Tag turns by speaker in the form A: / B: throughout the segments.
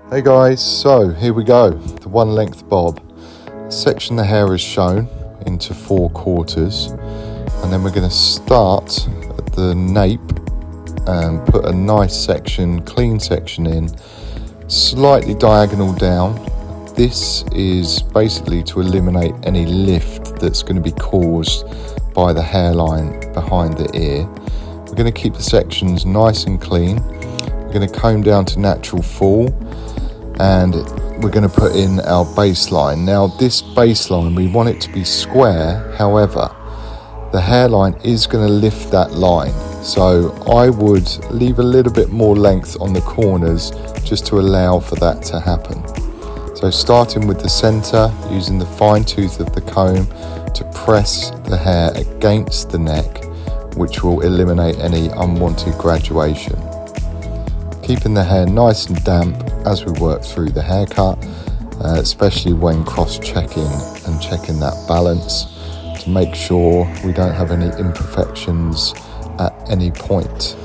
A: Hey guys, so here we go, the one length bob. Section the hair is shown into 4 quarters, and then we're going to start at the nape and put a nice section, clean section in, slightly diagonal down. This is basically to eliminate any lift that's going to be caused by the hairline behind the ear. We're going to keep the sections nice and clean. We're going to comb down to natural fall, and we're going to put in our baseline. Now this baseline, we want it to be square, however the hairline is going to lift that line, so I would leave a little bit more length on the corners just to allow for that to happen. So starting with the center, using the fine tooth of the comb to press the hair against the neck, which will eliminate any unwanted graduation. Keeping the hair nice and damp as we work through the haircut, especially when cross-checking and checking that balance to make sure we don't have any imperfections at any point.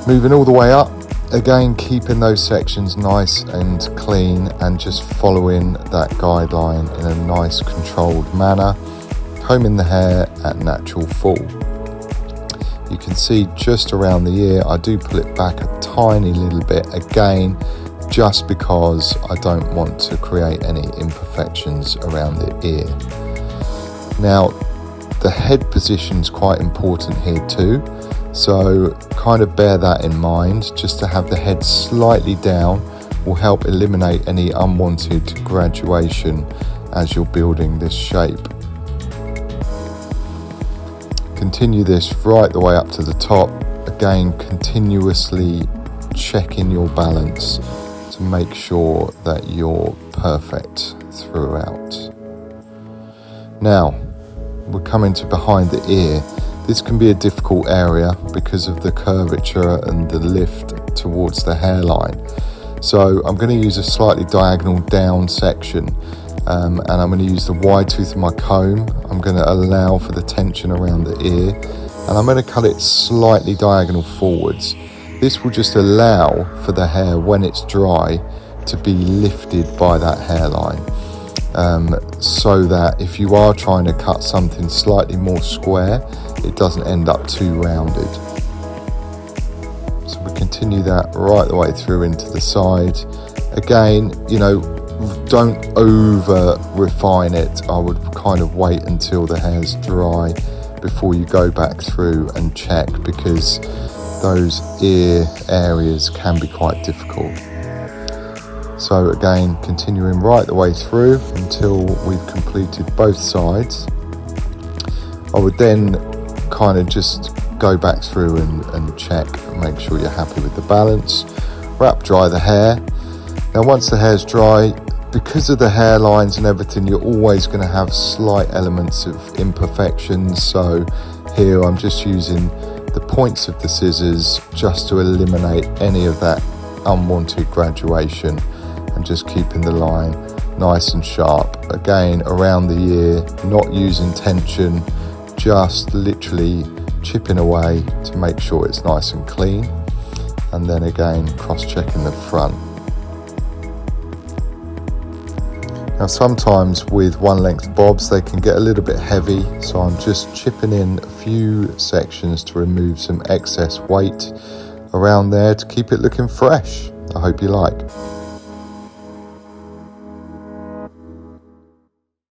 A: Moving all the way up, again keeping those sections nice and clean and just following that guideline in a nice controlled manner, combing the hair at natural fall. You can see just around the ear, I do pull it back a tiny little bit, again, just because I don't want to create any imperfections around the ear. Now, the head position is quite important here too, so kind of bear that in mind. Just to have the head slightly down will help eliminate any unwanted graduation as you're building this shape. Continue this right the way up to the top, again continuously checking your balance to make sure that you're perfect throughout. Now we're coming to behind the ear. This can be a difficult area because of the curvature and the lift towards the hairline, so I'm going to use a slightly diagonal down section. And I'm going to use the wide tooth of my comb. I'm going to allow for the tension around the ear, and I'm going to cut it slightly diagonal forwards. This will just allow for the hair, when it's dry, to be lifted by that hairline, so that if you are trying to cut something slightly more square, it doesn't end up too rounded. So we continue that right the way through into the side. Again, don't over refine it. I would kind of wait until the hair's dry before you go back through and check, because those ear areas can be quite difficult. So again, continuing right the way through until we've completed both sides. I would then kind of just go back through and check and make sure you're happy with the balance. Wrap dry the hair. Now once the hair's dry, because of the hairlines and everything, you're always going to have slight elements of imperfections. So here I'm just using the points of the scissors just to eliminate any of that unwanted graduation, and just keeping the line nice and sharp. Again, around the ear, not using tension, just literally chipping away to make sure it's nice and clean. And then again, cross-checking the front. Now sometimes with one length bobs they can get a little bit heavy, so I'm just chipping in a few sections to remove some excess weight around there to keep it looking fresh. I hope you like.